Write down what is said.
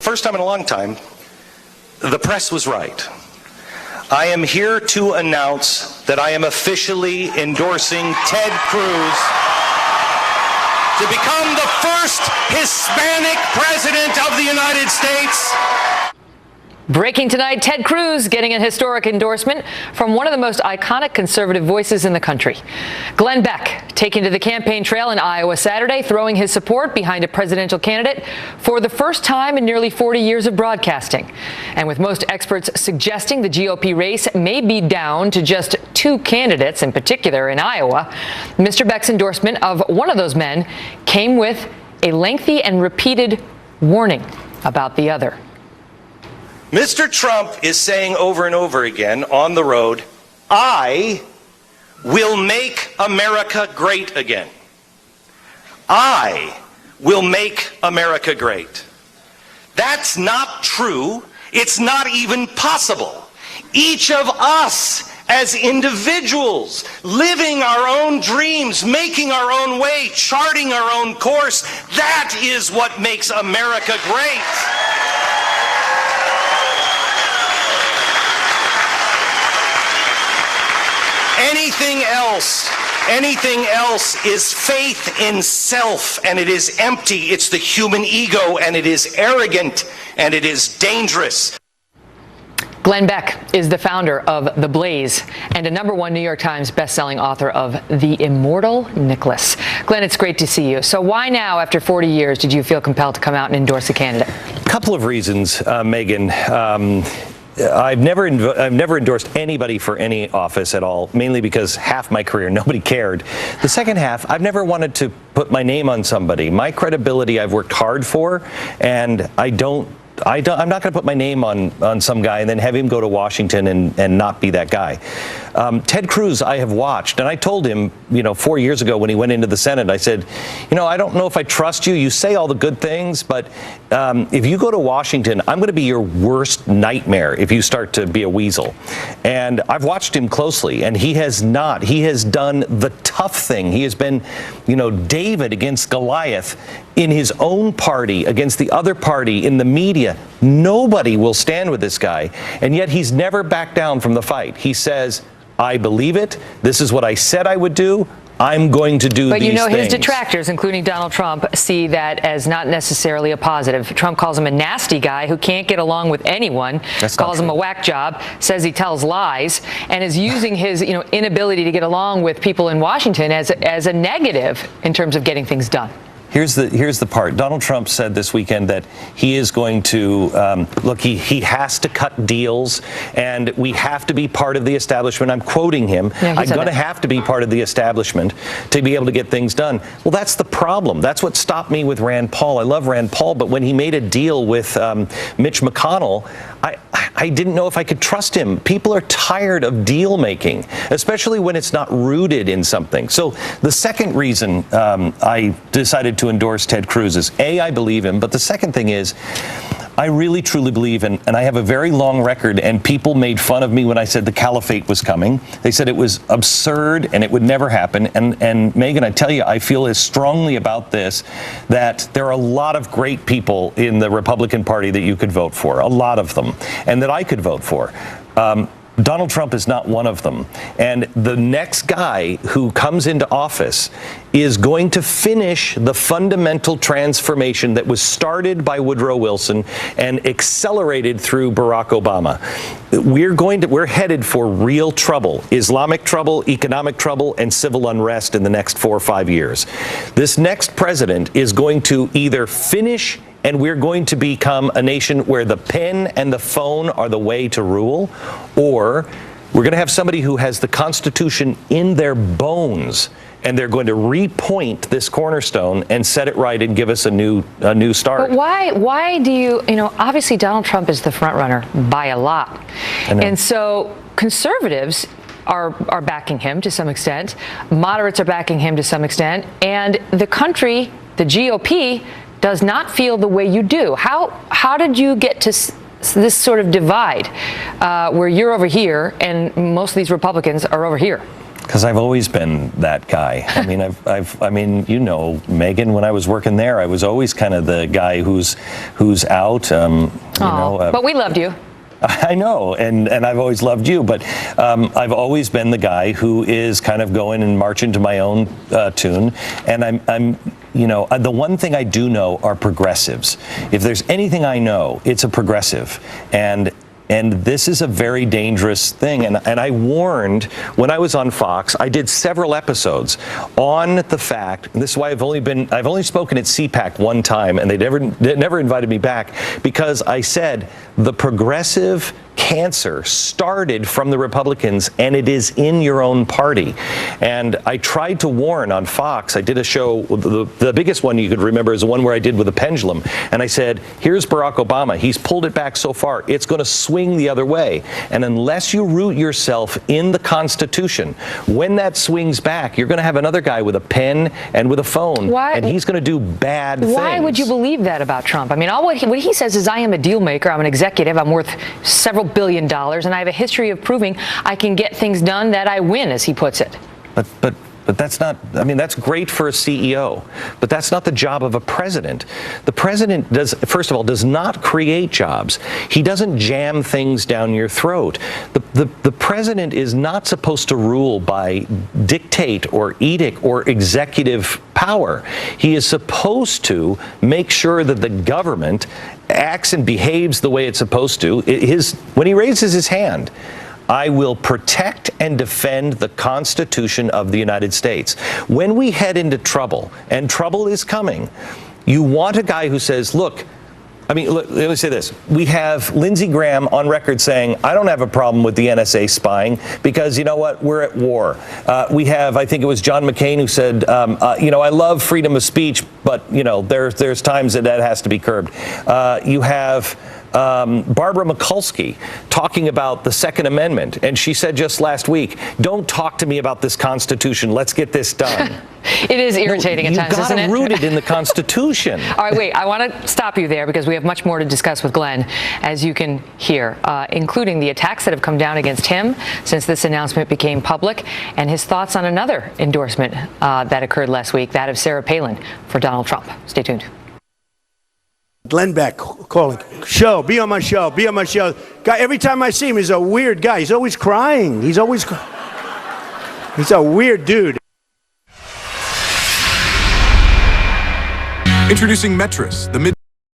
first time in a long time, the press was right. I am here to announce that I am officially endorsing Ted Cruz to become the first Hispanic president of the United States. Breaking tonight, Ted Cruz getting a historic endorsement from one of the most iconic conservative voices in the country. Glenn Beck taking to the campaign trail in Iowa Saturday, throwing his support behind a presidential candidate for the first time in nearly 40 years of broadcasting. And with most experts suggesting the GOP race may be down to just two candidates in particular in Iowa, Mr. Beck's endorsement of one of those men came with a lengthy and repeated warning about the other. Mr. Trump is saying over and over again on the road, I will make America great again. I will make America great. That's not true. It's not even possible. Each of us as individuals, living our own dreams, making our own way, charting our own course, that is what makes America great. Anything else is faith in self, and it is empty. It's the human ego, and it is arrogant, and it is dangerous. Glenn Beck is the founder of The Blaze and a #1 New York Times bestselling author of The Immortal Nicholas. Glenn, it's great to see you. So why now, after 40 years, did you feel compelled to come out and endorse a candidate? A couple of reasons, Megan. I've never endorsed anybody for any office at all, mainly because half my career nobody cared. The second half, I've never wanted to put my name on somebody. My credibility I've worked hard for, and I'm not going to put my name on some guy and then have him go to Washington and not be that guy. Ted Cruz, I have watched, and I told him, 4 years ago when he went into the Senate, I said, I don't know if I trust you. You say all the good things, but if you go to Washington, I'm going to be your worst nightmare if you start to be a weasel. And I've watched him closely, and he has not. He has done the tough thing. He has been, David against Goliath in his own party, against the other party, in the media. Nobody will stand with this guy, and yet he's never backed down from the fight. He says, I believe it. This is what I said I would do. I'm going to do these things. But his detractors, including Donald Trump, see that as not necessarily a positive. Trump calls him a nasty guy who can't get along with anyone, calls him a whack job, says he tells lies, and is using his inability to get along with people in Washington as a negative in terms of getting things done. Here's the part. Donald Trump said this weekend that he is going to, he has to cut deals, and we have to be part of the establishment. I'm quoting him. Yeah, I'm going to have to be part of the establishment to be able to get things done. Well, that's the problem. That's what stopped me with Rand Paul. I love Rand Paul, but when he made a deal with Mitch McConnell, I didn't know if I could trust him. People are tired of deal making, especially when it's not rooted in something. So the second reason I decided to endorse Ted Cruz is, A, I believe him, but the second thing is, I really truly believe, and I have a very long record, and people made fun of me when I said the caliphate was coming. They said it was absurd and it would never happen. And Megan, I tell you, I feel as strongly about this that there are a lot of great people in the Republican Party that you could vote for, a lot of them, and that I could vote for. Donald Trump is not one of them. And the next guy who comes into office is going to finish the fundamental transformation that was started by Woodrow Wilson and accelerated through Barack Obama. We're headed for real trouble, Islamic trouble, economic trouble, and civil unrest in the next 4 or 5 years. This next president is going to either finish, and we're going to become a nation where the pen and the phone are the way to rule, or we're going to have somebody who has the Constitution in their bones, and they're going to repoint this cornerstone and set it right and give us a new start. But why do you obviously Donald Trump is the front runner by a lot. And so conservatives are backing him to some extent. Moderates are backing him to some extent. And the country, the GOP, does not feel the way you do. How did you get to this sort of divide where you're over here and most of these Republicans are over here? Because I've always been that guy. I mean, you know, Megan, when I was working there, I was always kind of the guy who's out. But we loved you. I know, and I've always loved you, but I've always been the guy who is kind of going and marching to my own tune. And I'm the one thing I do know are progressives. If there's anything I know, it's a progressive. And this is a very dangerous thing. And I warned when I was on Fox, I did several episodes on the fact, and this is why I've only spoken at CPAC one time, and they never invited me back, because I said the progressive cancer started from the Republicans, and it is in your own party. And I tried to warn on Fox. I did a show, the biggest one you could remember is the one where I did with a pendulum. And I said, here's Barack Obama. He's pulled it back so far. It's going to swing the other way. And unless you root yourself in the Constitution, when that swings back, you're going to have another guy with a pen and with a phone. And he's going to do bad things. Why would you believe that about Trump? I mean, what he says is, I am a deal maker. I'm an executive. I'm worth several $1 billion, and I have a history of proving I can get things done that I win, as he puts it. But that's not, I mean, that's great for a CEO, but that's not the job of a president. The president first of all, does not create jobs. He doesn't jam things down your throat. The president is not supposed to rule by dictate or edict or executive power. He is supposed to make sure that the government acts and behaves the way it's supposed to. When he raises his hand, I will protect and defend the Constitution of the United States. When we head into trouble, and trouble is coming, you want a guy who says, look, let me say this. We have Lindsey Graham on record saying, I don't have a problem with the NSA spying because, you know what, we're at war. We have, I think it was John McCain who said, I love freedom of speech, but, there's times that has to be curbed. You have Barbara Mikulski talking about the Second Amendment, and she said just last week, don't talk to me about this Constitution. Let's get this done. It is irritating at times, isn't it? You've got to root it in the Constitution. All right, wait. I want to stop you there because we have much more to discuss with Glenn, as you can hear, including the attacks that have come down against him since this announcement became public, and his thoughts on another endorsement that occurred last week, that of Sarah Palin for Donald Trump. Stay tuned. Glenn Beck calling. Be on my show. Guy, every time I see him, he's a weird guy. He's always crying. He's a weird dude. Introducing Metris, the